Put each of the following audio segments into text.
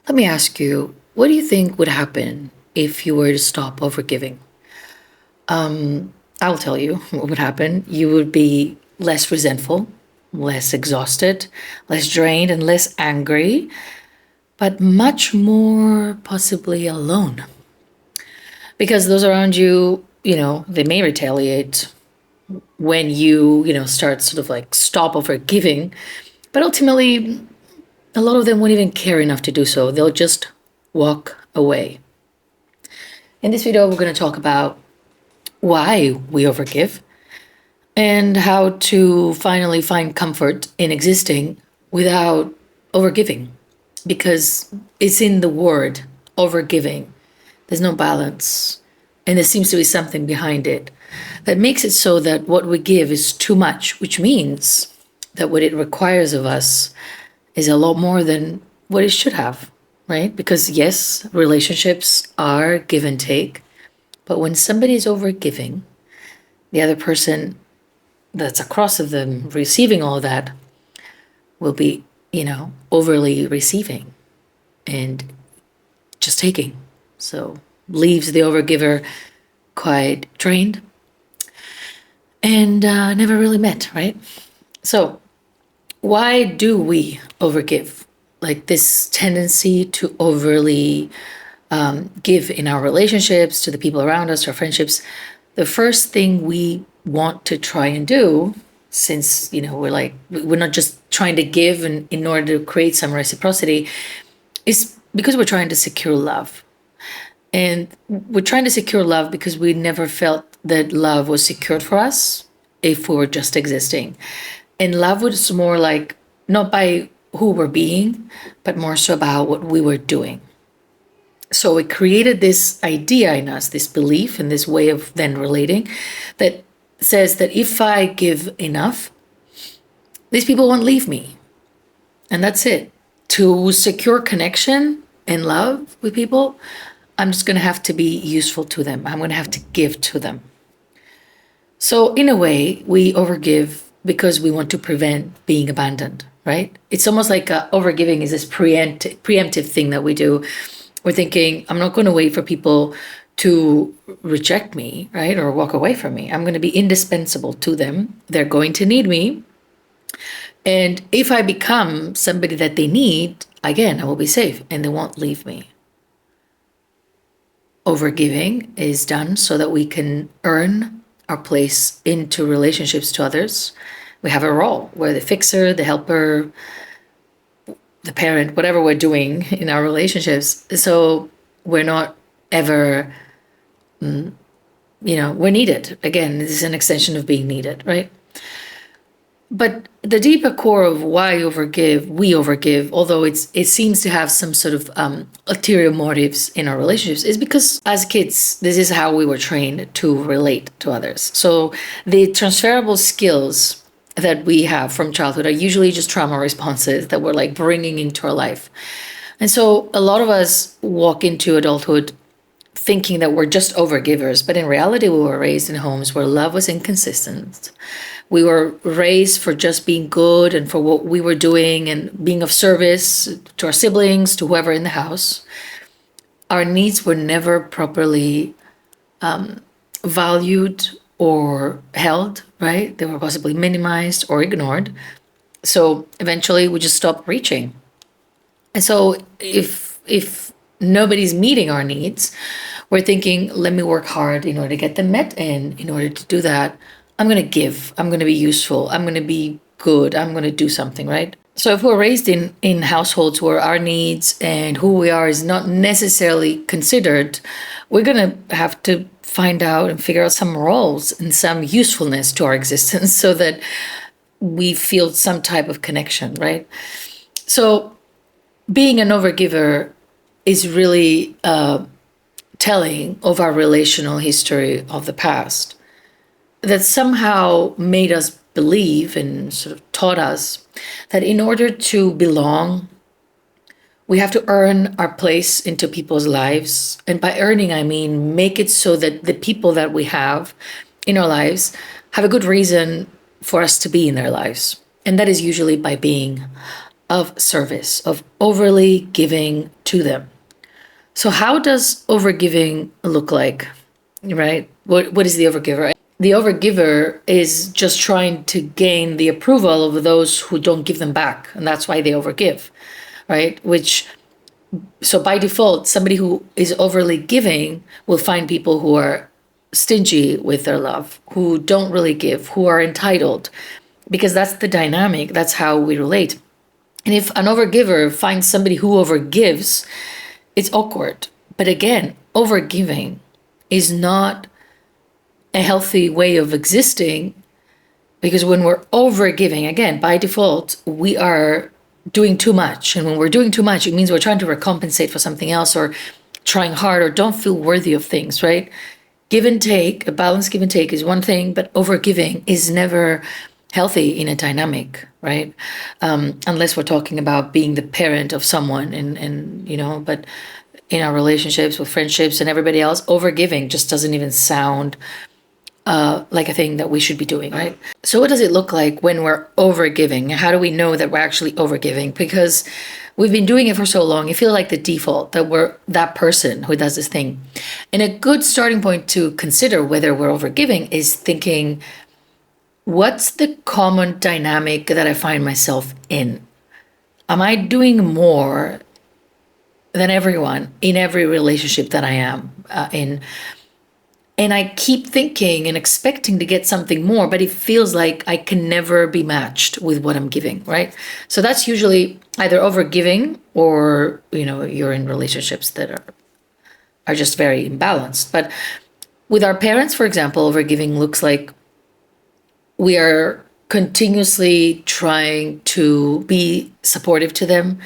Let me ask you, what do you think would happen if you were to stop overgiving? I'll tell you what would happen. You would be less resentful, less exhausted, less drained, and less angry, but much more possibly alone. Because those around you, they may retaliate when you start sort of like stop overgiving, but ultimately, a lot of them won't even care enough to do so. They'll just walk away. In this video, we're going to talk about why we overgive and how to finally find comfort in existing without overgiving. Because it's in the word overgiving, there's no balance. And there seems to be something behind it that makes it so that what we give is too much, which means that what it requires of us is a lot more than what it should have, right? Because yes, relationships are give and take, but when somebody is overgiving, the other person that's across of them receiving all that will be, overly receiving and just taking. So leaves the overgiver quite drained and never really met, right? So why do we overgive? Like this tendency to overly give in our relationships, to the people around us, to our friendships. The first thing we want to try and do, since we're not just trying to give in order to create some reciprocity, is because we're trying to secure love. And we're trying to secure love because we never felt that love was secured for us if we were just existing. And love was more like not by who we're being, but more so about what we were doing. So it created this idea in us, this belief and this way of then relating that says that if I give enough, these people won't leave me. And that's it. To secure connection and love with people, I'm just going to have to be useful to them. I'm going to have to give to them. So in a way, we overgive because we want to prevent being abandoned, right? It's almost like overgiving is this preemptive thing that we do. We're thinking, I'm not going to wait for people to reject me, right? Or walk away from me. I'm going to be indispensable to them. They're going to need me. And if I become somebody that they need, again, I will be safe and they won't leave me. Overgiving is done so that we can earn our place into relationships to others. We have a role. We're the fixer, the helper, the parent, whatever we're doing in our relationships. So we're not ever, we're needed. Again, this is an extension of being needed, right? But the deeper core of why we overgive, although it seems to have some sort of ulterior motives in our relationships, is because as kids, this is how we were trained to relate to others. So the transferable skills that we have from childhood are usually just trauma responses that we're like bringing into our life. And so a lot of us walk into adulthood thinking that we're just overgivers, but in reality, we were raised in homes where love was inconsistent. We were raised for just being good and for what we were doing and being of service to our siblings, to whoever in the house. Our needs were never properly valued or held, right? They were possibly minimized or ignored. So eventually we just stopped reaching. And so if nobody's meeting our needs, we're thinking, let me work hard in order to get them met. And in order to do that, I'm going to give, I'm going to be useful, I'm going to be good, I'm going to do something, right? So if we're raised in households where our needs and who we are is not necessarily considered, we're going to have to find out and figure out some roles and some usefulness to our existence so that we feel some type of connection, right? So being an overgiver is really telling of our relational history of the past that somehow made us believe and sort of taught us that in order to belong, we have to earn our place into people's lives. And by earning, I mean make it so that the people that we have in our lives have a good reason for us to be in their lives. And that is usually by being of service, of overly giving to them. So how does overgiving look like, right? What is the overgiver? The overgiver is just trying to gain the approval of those who don't give them back, and that's why they overgive, right? So by default, somebody who is overly giving will find people who are stingy with their love, who don't really give, who are entitled, because that's the dynamic, that's how we relate. And if an overgiver finds somebody who overgives, it's awkward. But again, overgiving is not a healthy way of existing, because when we're overgiving, again, by default, we are doing too much. And when we're doing too much, it means we're trying to recompensate for something else, or trying hard, or don't feel worthy of things, right? Give and take, a balanced give and take is one thing, but overgiving is never healthy in a dynamic, right? Unless we're talking about being the parent of someone, and but in our relationships with friendships and everybody else, overgiving just doesn't even sound like a thing that we should be doing, right? So what does it look like when we're overgiving? How do we know that we're actually overgiving? Because we've been doing it for so long, it feels like the default that we're that person who does this thing. And a good starting point to consider whether we're overgiving is thinking, what's the common dynamic that I find myself in? Am I doing more than everyone in every relationship that I am in? And I keep thinking and expecting to get something more, but it feels like I can never be matched with what I'm giving, right? So that's usually either overgiving, or you're in relationships that are just very imbalanced. But with our parents, for example, overgiving looks like we are continuously trying to be supportive to them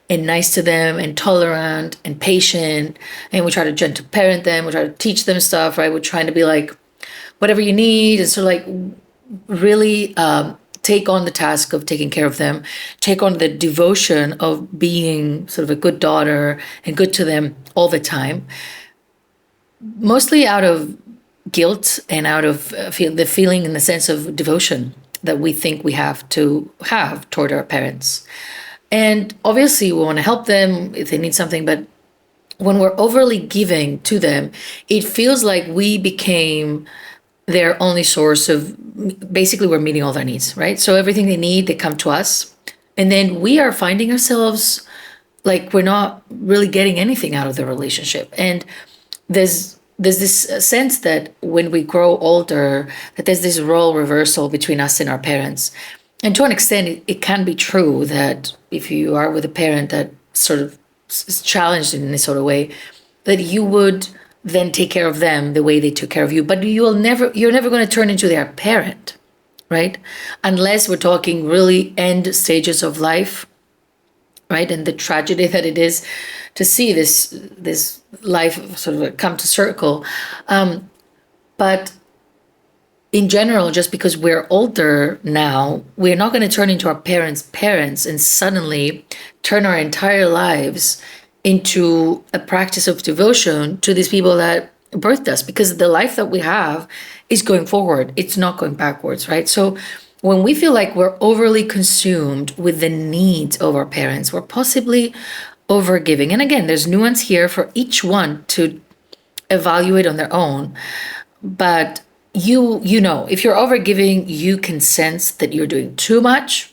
and nice to them and tolerant and patient. And we try to gentle parent them. We try to teach them stuff, right? We're trying to be like, whatever you need. And so like really take on the task of taking care of them, take on the devotion of being sort of a good daughter and good to them all the time. Mostly out of guilt and out of the feeling and the sense of devotion that we think we have to have toward our parents. And obviously we want to help them if they need something, but when we're overly giving to them, it feels like we became their only source of, basically we're meeting all their needs, right? So everything they need, they come to us. And then we are finding ourselves like we're not really getting anything out of the relationship. And there's this sense that when we grow older, that there's this role reversal between us and our parents. And to an extent, it can be true that if you are with a parent that sort of is challenged in this sort of way, that you would then take care of them the way they took care of you. But you're never going to turn into their parent, right? Unless we're talking really end stages of life, right? And the tragedy that it is to see this life sort of come to circle. But in general, just because we're older now, we're not going to turn into our parents and suddenly turn our entire lives into a practice of devotion to these people that birthed us, because the life that we have is going forward. It's not going backwards, right? So when we feel like we're overly consumed with the needs of our parents, we're possibly overgiving. And again, there's nuance here for each one to evaluate on their own. But you know, if you're overgiving, you can sense that you're doing too much,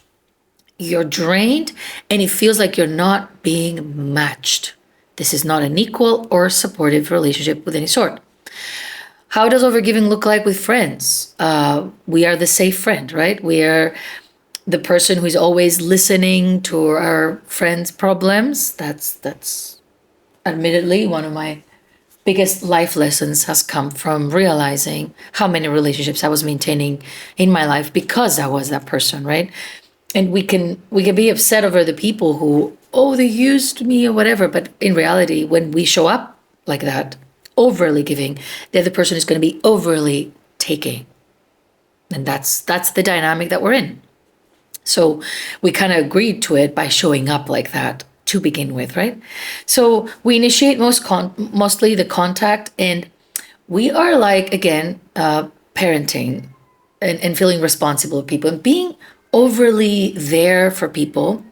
you're drained, and it feels like you're not being matched. This is not an equal or supportive relationship with any sort. How does overgiving look like with friends? We are the safe friend, right? We are the person who's always listening to our friends' problems. That's admittedly one of my biggest life lessons has come from realizing how many relationships I was maintaining in my life because I was that person, right? And we can be upset over the people who, they used me or whatever, but in reality, when we show up like that, overly giving, the other person is going to be overly taking. And that's the dynamic that we're in. So we kind of agreed to it by showing up like that to begin with, right? So we initiate mostly the contact, and we are like, again, parenting and feeling responsible of people and being overly there for people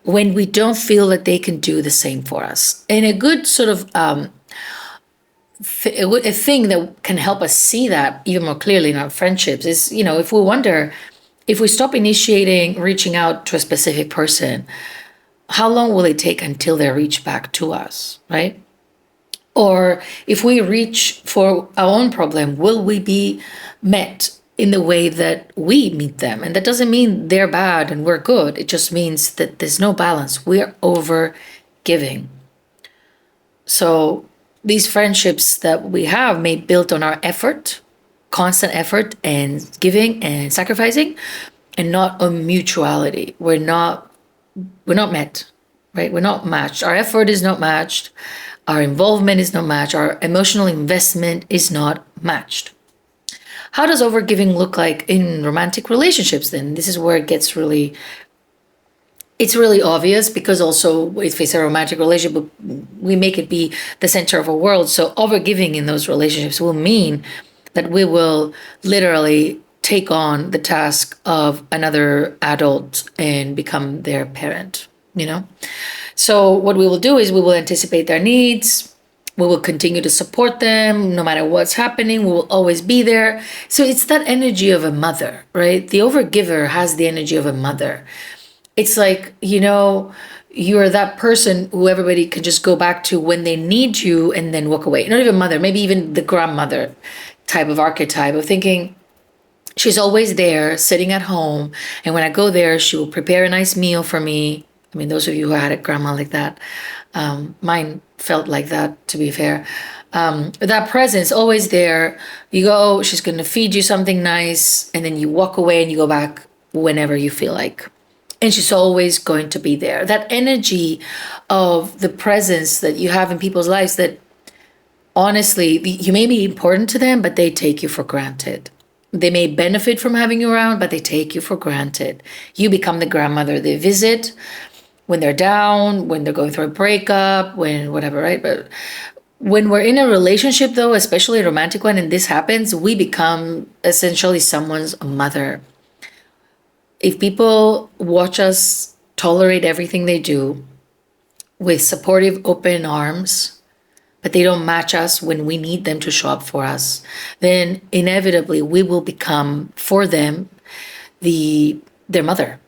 when we don't feel that they can do the same for us. And a good sort of a thing that can help us see that even more clearly in our friendships is, if we wonder, if we stop initiating reaching out to a specific person, how long will it take until they reach back to us, right? Or if we reach for our own problem, will we be met in the way that we meet them? And that doesn't mean they're bad and we're good. It just means that there's no balance. We're over giving. So these friendships that we have made built on our effort, constant effort and giving and sacrificing, and not on mutuality. We're not met, right? We're not matched. Our effort is not matched. Our involvement is not matched. Our emotional investment is not matched. How does overgiving look like in romantic relationships then? This is where it's really obvious, because also if it's a romantic relationship, we make it be the center of our world. So overgiving in those relationships will mean that we will literally take on the task of another adult and become their parent. So what we will do is we will anticipate their needs. We will continue to support them no matter what's happening. We will always be there. So it's that energy of a mother, right? The overgiver has the energy of a mother. It's like, you're that person who everybody can just go back to when they need you and then walk away. Not even mother, maybe even the grandmother type of archetype of thinking, she's always there sitting at home. And when I go there, she will prepare a nice meal for me. I mean, those of you who had a grandma like that, mine felt like that, to be fair. That presence always there. You go, she's going to feed you something nice, and then you walk away and you go back whenever you feel like. And she's always going to be there. That energy of the presence that you have in people's lives, that honestly, you may be important to them, but they take you for granted. They may benefit from having you around, but they take you for granted. You become the grandmother they visit when they're down, when they're going through a breakup, when whatever, right? But when we're in a relationship, though, especially a romantic one, and this happens, we become essentially someone's mother. If people watch us tolerate everything they do with supportive, open arms, but they don't match us when we need them to show up for us, then inevitably we will become, for them, their mother.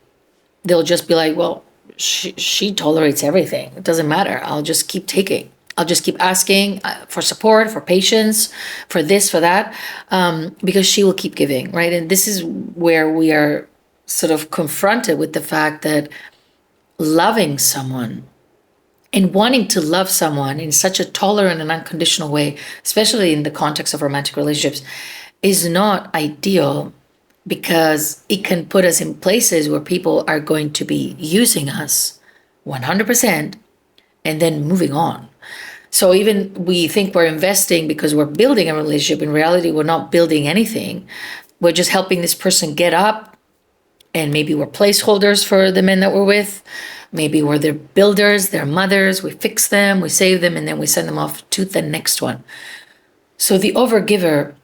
They'll just be like, well, she tolerates everything. It doesn't matter. I'll just keep taking. I'll just keep asking for support, for patience, for this, for that, because she will keep giving, right? And this is where we are sort of confronted with the fact that loving someone and wanting to love someone in such a tolerant and unconditional way, especially in the context of romantic relationships, is not ideal, because it can put us in places where people are going to be using us 100% and then moving on. So even we think we're investing because we're building a relationship. In reality, we're not building anything. We're just helping this person get up, and maybe we're placeholders for the men that we're with. Maybe we're their builders, their mothers. We fix them, we save them, and then we send them off to the next one. So the overgiver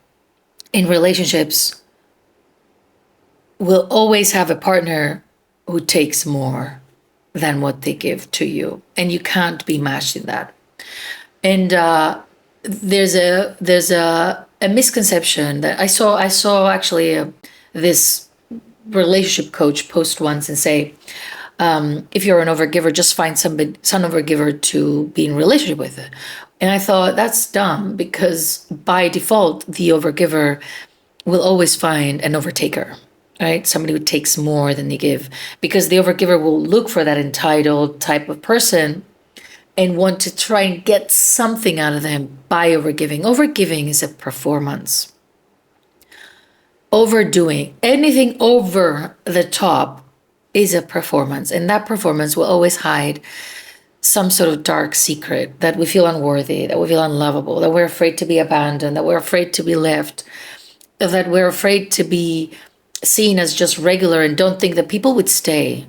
in relationships will always have a partner who takes more than what they give to you, and you can't be matched in that. And there's a misconception that I saw actually this relationship coach post once and say, if you're an overgiver, just find some overgiver to be in relationship with. And I thought, that's dumb, because by default, the overgiver will always find an overtaker, right? Somebody who takes more than they give, because the overgiver will look for that entitled type of person and want to try and get something out of them by overgiving. Overgiving is a performance. Overdoing, anything over the top, is a performance. And that performance will always hide some sort of dark secret, that we feel unworthy, that we feel unlovable, that we're afraid to be abandoned, that we're afraid to be left, that we're afraid to be seen as just regular, and don't think that people would stay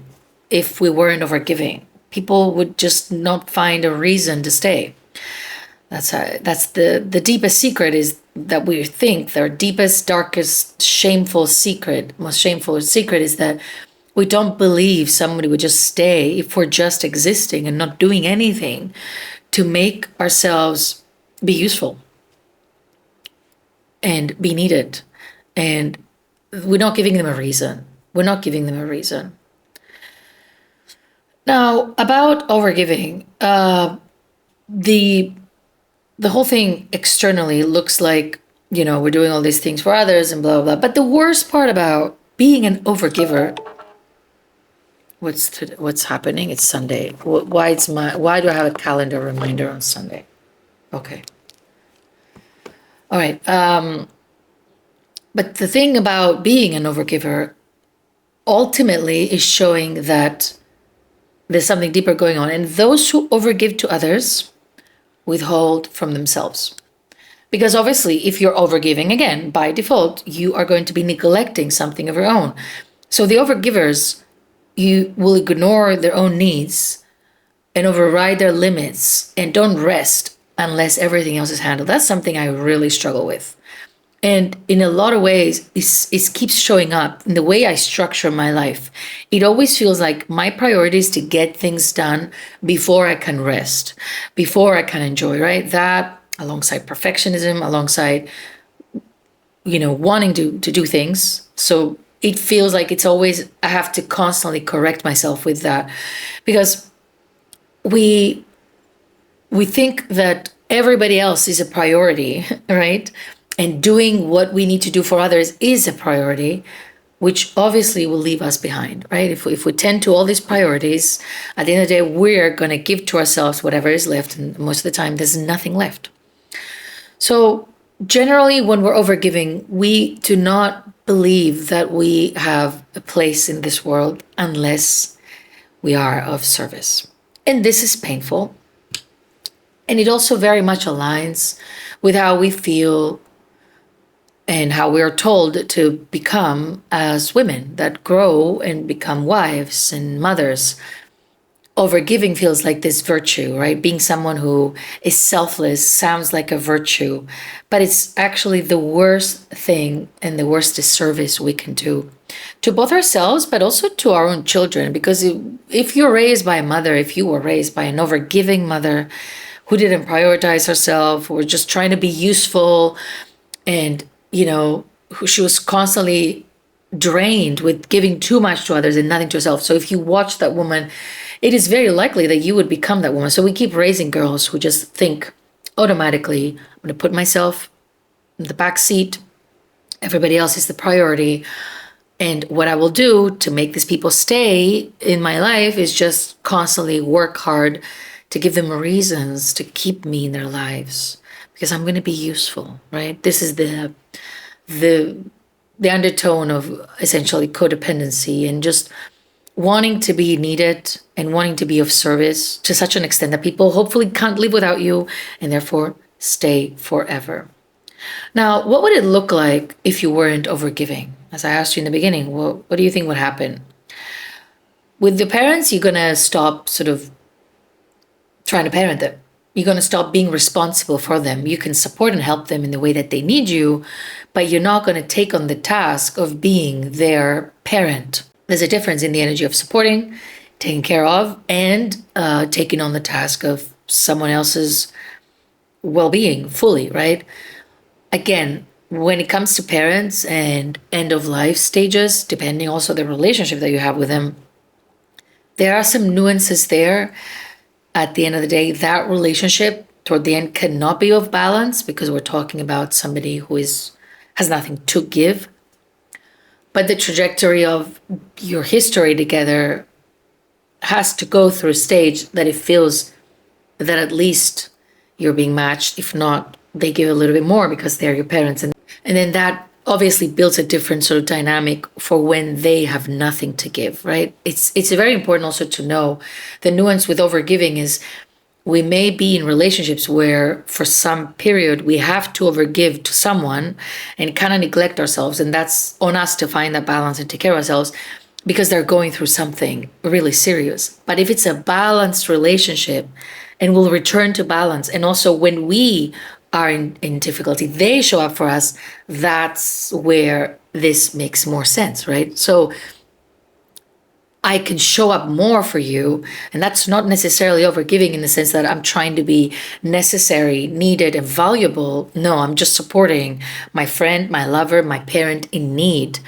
if we weren't overgiving. People would just not find a reason to stay. That's the deepest secret, is that we think their deepest, darkest, most shameful secret is that We don't believe somebody would just stay if we're just existing and not doing anything to make ourselves be useful and be needed. And we're not giving them a reason. We're not giving them a reason. Now, about overgiving, the whole thing externally looks like, we're doing all these things for others and blah, blah, blah. But the worst part about being an overgiver, what's happening? It's Sunday. Why do I have a calendar reminder on Sunday? Okay. All right. But the thing about being an overgiver ultimately is showing that there's something deeper going on. And those who overgive to others withhold from themselves. Because obviously, if you're overgiving, again, by default, you are going to be neglecting something of your own. So the overgivers, you will ignore their own needs and override their limits and don't rest unless everything else is handled. That's something I really struggle with. And in a lot of ways, it keeps showing up in the way I structure my life. It always feels like my priority is to get things done before I can rest, before I can enjoy, right? That alongside perfectionism, alongside, wanting to do things. So it feels like it's always, I have to constantly correct myself with that, because we think that everybody else is a priority, right? And doing what we need to do for others is a priority, which obviously will leave us behind, right? If we tend to all these priorities, at the end of the day, we're going to give to ourselves whatever is left. And most of the time, there's nothing left. So generally, when we're overgiving, we do not believe that we have a place in this world unless we are of service. And this is painful. And it also very much aligns with how we feel and how we are told to become as women that grow and become wives and mothers. Overgiving feels like this virtue, right? Being someone who is selfless sounds like a virtue, but it's actually the worst thing and the worst disservice we can do to both ourselves, but also to our own children. Because if you're raised by a mother, if you were raised by an overgiving mother who didn't prioritize herself, who was just trying to be useful, and who she was constantly drained with giving too much to others and nothing to herself. So if you watch that woman, it is very likely that you would become that woman. So we keep raising girls who just think automatically, I'm going to put myself in the back seat. Everybody else is the priority. And what I will do to make these people stay in my life is just constantly work hard to give them reasons to keep me in their lives, because I'm going to be useful, right? This is the undertone of essentially codependency and just wanting to be needed and wanting to be of service to such an extent that people hopefully can't live without you and therefore stay forever. Now, what would it look like if you weren't overgiving? As I asked you in the beginning, what do you think would happen? With the parents, you're going to stop sort of trying to parent them. You're going to stop being responsible for them. You can support and help them in the way that they need you, but you're not going to take on the task of being their parent. There's a difference in the energy of supporting, taking care of, and taking on the task of someone else's well-being fully, right? Again, when it comes to parents and end-of-life stages, depending also the relationship that you have with them, there are some nuances there. At the end of the day, that relationship toward the end cannot be of balance, because we're talking about somebody who has nothing to give. But the trajectory of your history together has to go through a stage that it feels that at least you're being matched. If not, they give a little bit more because they're your parents. And then that obviously builds a different sort of dynamic for when they have nothing to give, right? It's very important also to know the nuance with overgiving is we may be in relationships where for some period we have to overgive to someone and kind of neglect ourselves. And that's on us to find that balance and take care of ourselves because they're going through something really serious. But if it's a balanced relationship and we'll return to balance, and also when we are in difficulty, they show up for us, that's where this makes more sense, right? So I can show up more for you. And that's not necessarily overgiving in the sense that I'm trying to be necessary, needed, and valuable. No, I'm just supporting my friend, my lover, my parent in need.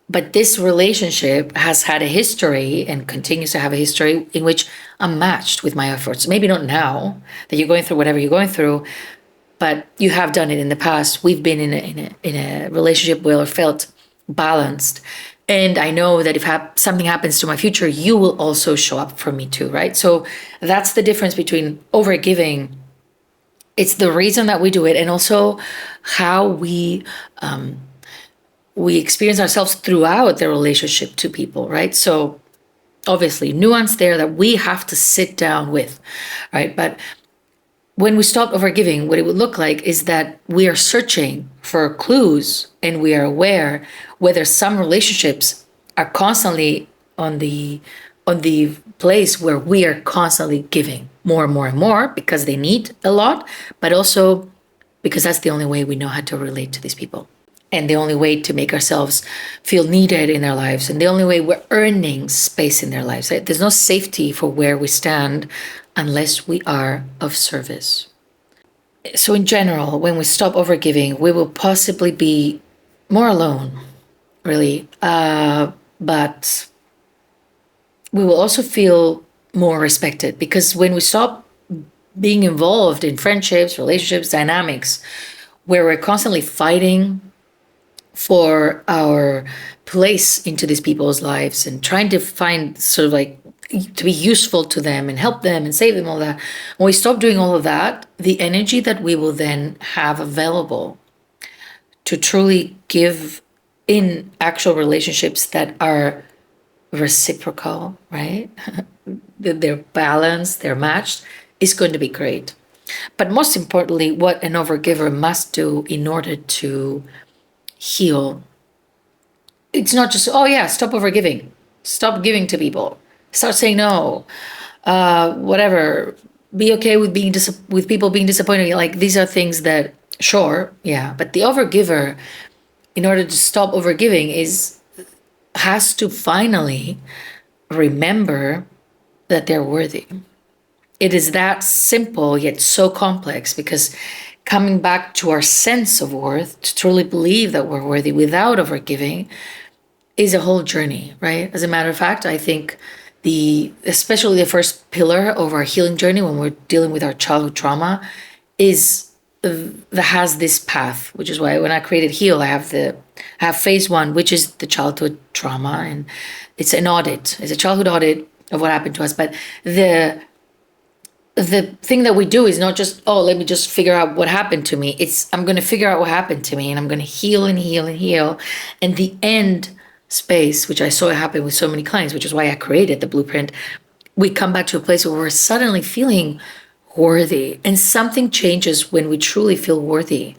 But this relationship has had a history and continues to have a history in which I'm matched with my efforts. Maybe not now that you're going through whatever you're going through, but you have done it in the past. We've been in a relationship where I felt balanced. And I know that if something happens to my future, you will also show up for me too, right? So that's the difference between overgiving. It's the reason that we do it, and also how we experience ourselves throughout the relationship to people, right? So obviously nuance there that we have to sit down with, right? But when we stop overgiving, what it would look like is that we are searching for clues and we are aware whether some relationships are constantly on the place where we are constantly giving more and more and more because they need a lot, but also because that's the only way we know how to relate to these people. And the only way to make ourselves feel needed in their lives, and the only way we're earning space in their lives. Right? There's no safety for where we stand unless we are of service. So, in general, when we stop overgiving, we will possibly be more alone, really. But we will also feel more respected because when we stop being involved in friendships, relationships, dynamics, where we're constantly fighting for our place into these people's lives and trying to find sort of like to be useful to them and help them and save them, all that. When we stop doing all of that, the energy that we will then have available to truly give in actual relationships that are reciprocal, right? They're balanced, they're matched, is going to be great. But most importantly, what an overgiver must do in order to heal. It's not just, oh yeah, stop overgiving, stop giving to people, start saying no, whatever. Be okay with with people being disappointed. Like these are things that, sure, yeah, but the overgiver, in order to stop overgiving, has to finally remember that they're worthy. It is that simple yet so complex because coming back to our sense of worth, to truly believe that we're worthy without overgiving, is a whole journey, right? As a matter of fact, I think especially the first pillar of our healing journey when we're dealing with our childhood trauma that has this path, which is why when I created Heal, I have phase 1, which is the childhood trauma, and it's an audit. It's a childhood audit of what happened to us. But the thing that we do is not just, oh, let me just figure out what happened to me. It's, I'm going to figure out what happened to me and I'm going to heal and heal and heal. And the end space, which I saw happen with so many clients, which is why I created the blueprint, we come back to a place where we're suddenly feeling worthy. And something changes when we truly feel worthy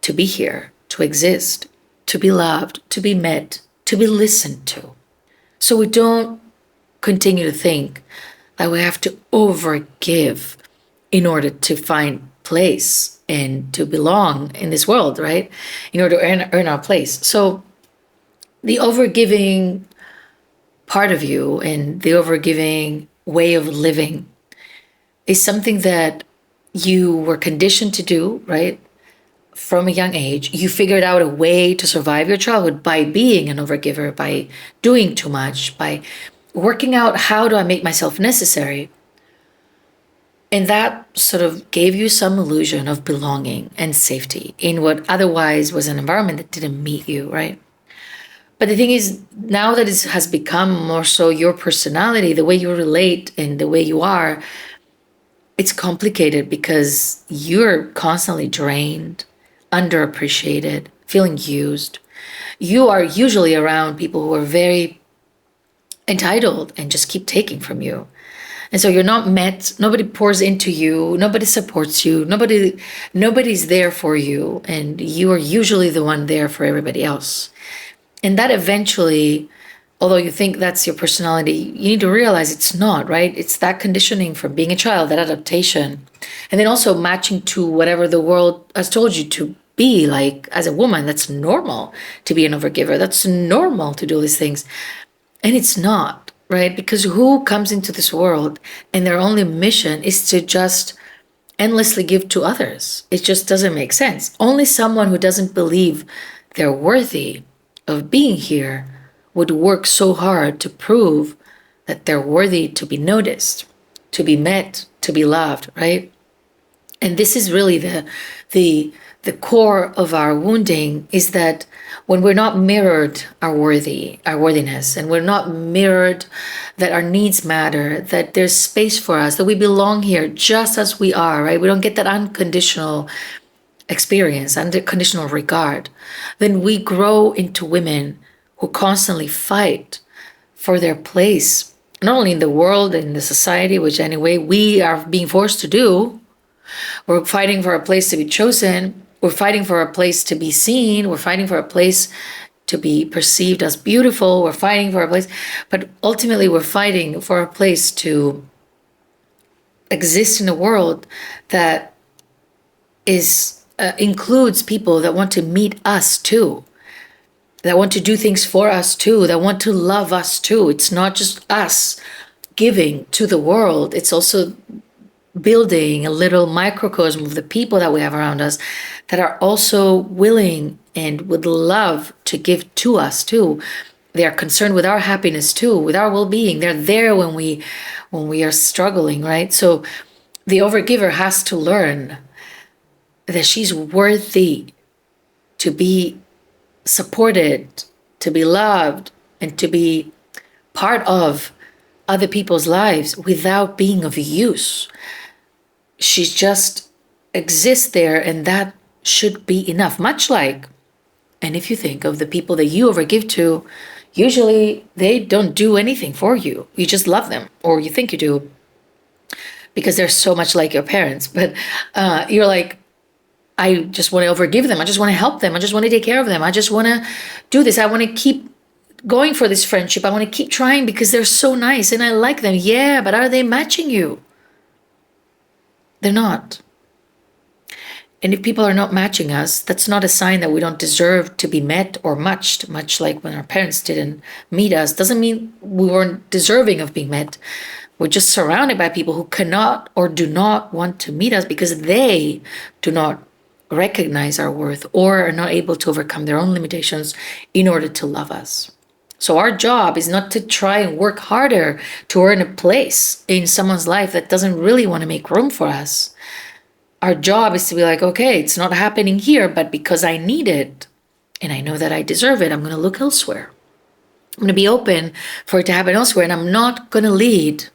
to be here, to exist, to be loved, to be met, to be listened to. So we don't continue to think that we have to overgive in order to find place and to belong in this world, right? In order to earn our place. So the overgiving part of you and the overgiving way of living is something that you were conditioned to do, right? From a young age. You figured out a way to survive your childhood by being an overgiver, by doing too much, by working out how do I make myself necessary. And that sort of gave you some illusion of belonging and safety in what otherwise was an environment that didn't meet you, right? But the thing is, now that it has become more so your personality, the way you relate and the way you are, it's complicated because you're constantly drained, underappreciated, feeling used. You are usually around people who are very entitled and just keep taking from you. And so you're not met, nobody pours into you, nobody supports you, nobody's there for you, and you are usually the one there for everybody else. And that eventually, although you think that's your personality, you need to realize it's not, right? It's that conditioning from being a child, that adaptation. And then also matching to whatever the world has told you to be. Like as a woman, that's normal to be an overgiver. That's normal to do these things. And it's not, right? Because who comes into this world and their only mission is to just endlessly give to others? It just doesn't make sense. Only someone who doesn't believe they're worthy of being here would work so hard to prove that they're worthy to be noticed, to be met, to be loved, right? And this is really the core of our wounding, is that when we're not mirrored our worthiness, and we're not mirrored that our needs matter, that there's space for us, that we belong here just as we are, right? We don't get that unconditional experience, unconditional regard, then we grow into women who constantly fight for their place, not only in the world, in the society, which anyway we are being forced to do. We're fighting for a place to be chosen. We're fighting for a place to be seen. We're fighting for a place to be perceived as beautiful. We're fighting for a place, but ultimately we're fighting for a place to exist in a world that is includes people that want to meet us too, that want to do things for us too, that want to love us too. It's not just us giving to the world. It's also building a little microcosm of the people that we have around us that are also willing and would love to give to us too. They are concerned with our happiness too, with our well-being. They're there when we are struggling, right? So the overgiver has to learn that she's worthy to be supported, to be loved, and to be part of other people's lives without being of use. She just exists there, and that should be enough. Much like, and if you think of the people that you overgive to, usually they don't do anything for you. You just love them, or you think you do, because they're so much like your parents. But you're like, I just want to overgive them. I just want to help them. I just want to take care of them. I just want to do this. I want to keep going for this friendship. I want to keep trying because they're so nice and I like them. Yeah, but are they matching you? They're not. And if people are not matching us, that's not a sign that we don't deserve to be met or matched, much like when our parents didn't meet us. Doesn't mean we weren't deserving of being met. We're just surrounded by people who cannot or do not want to meet us because they do not recognize our worth or are not able to overcome their own limitations in order to love us. So our job is not to try and work harder to earn a place in someone's life that doesn't really want to make room for us. Our job is to be like, okay, it's not happening here, but because I need it and I know that I deserve it, I'm going to look elsewhere. I'm going to be open for it to happen elsewhere, and I'm not going to lead.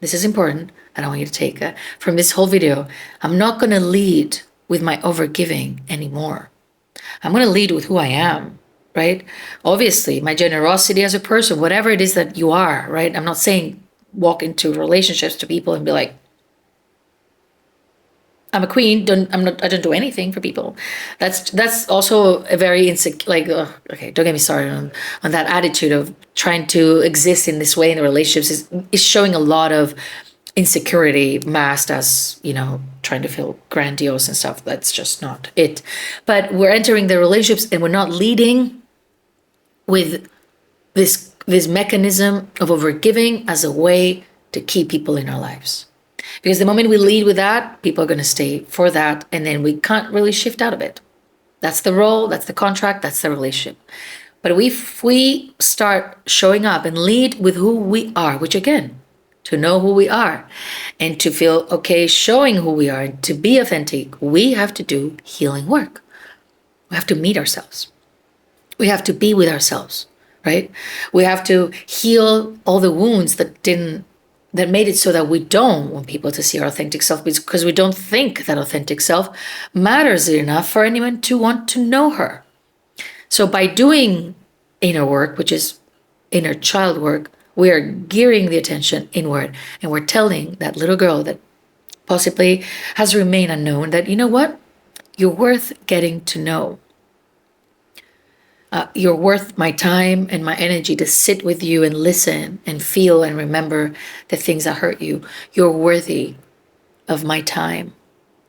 This is important. I don't want you to take from this whole video. I'm not going to lead with my overgiving anymore. I'm going to lead with who I am, right? Obviously, my generosity as a person, whatever it is that you are, right? I'm not saying walk into relationships to people and be like, I'm a queen. I don't do anything for people. That's also a very insecure. Like, okay, don't get me started on that attitude of trying to exist in this way in the relationships is showing a lot of insecurity masked as, trying to feel grandiose and stuff. That's just not it. But we're entering the relationships and we're not leading with this mechanism of overgiving as a way to keep people in our lives. Because the moment we lead with that, people are going to stay for that, and then we can't really shift out of it. That's the role, that's the contract, that's the relationship. But if we start showing up and lead with who we are, which again, to know who we are and to feel okay showing who we are and to be authentic, we have to do healing work. We have to meet ourselves. We have to be with ourselves, right? We have to heal all the wounds that made it so that we don't want people to see our authentic self, because we don't think that authentic self matters enough for anyone to want to know her. So by doing inner work, which is inner child work, we are gearing the attention inward, and we're telling that little girl that possibly has remained unknown that, you know what? You're worth getting to know. You're worth my time and my energy to sit with you and listen and feel and remember the things that hurt you. You're worthy of my time.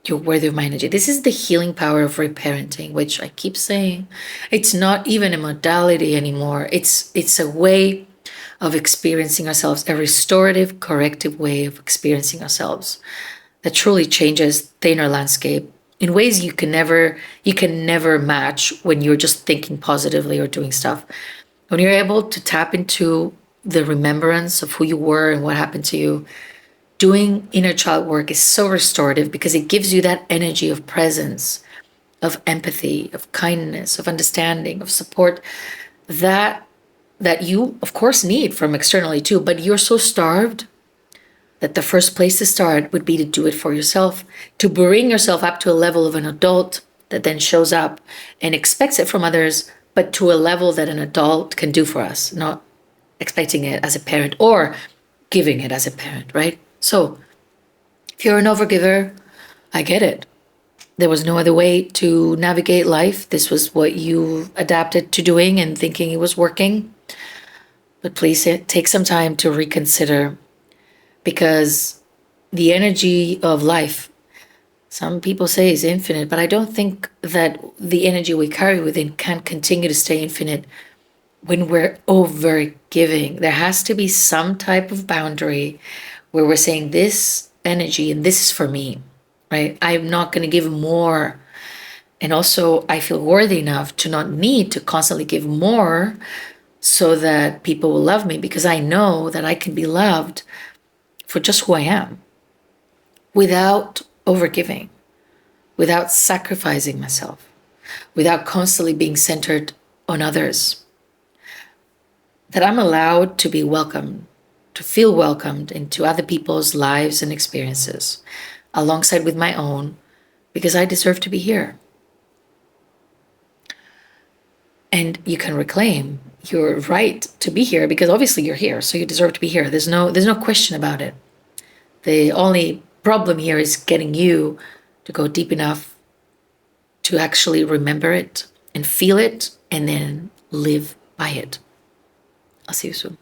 You're worthy of my energy. This is the healing power of reparenting, which I keep saying. It's not even a modality anymore. It's a way of experiencing ourselves, a restorative, corrective way of experiencing ourselves that truly changes the inner landscape in ways you can never match when you're just thinking positively or doing stuff. When you're able to tap into the remembrance of who you were and what happened to you, doing inner child work is so restorative because it gives you that energy of presence, of empathy, of kindness, of understanding, of support that you of course need from externally too, but you're so starved that the first place to start would be to do it for yourself, to bring yourself up to a level of an adult that then shows up and expects it from others, but to a level that an adult can do for us, not expecting it as a parent or giving it as a parent, right? So if you're an overgiver, I get it. There was no other way to navigate life. This was what you adapted to doing and thinking it was working. But please take some time to reconsider, because the energy of life, some people say, is infinite, but I don't think that the energy we carry within can continue to stay infinite when we're over giving. There has to be some type of boundary where we're saying this energy and this is for me, right? I'm not going to give more. And also, I feel worthy enough to not need to constantly give more so that people will love me, because I know that I can be loved for just who I am without overgiving, without sacrificing myself, without constantly being centered on others. That I'm allowed to be welcomed, to feel welcomed into other people's lives and experiences alongside with my own, because I deserve to be here. And you can reclaim your right to be here because obviously you're here, so you deserve to be here. There's no question about it. The only problem here is getting you to go deep enough to actually remember it and feel it and then live by it. I'll see you soon.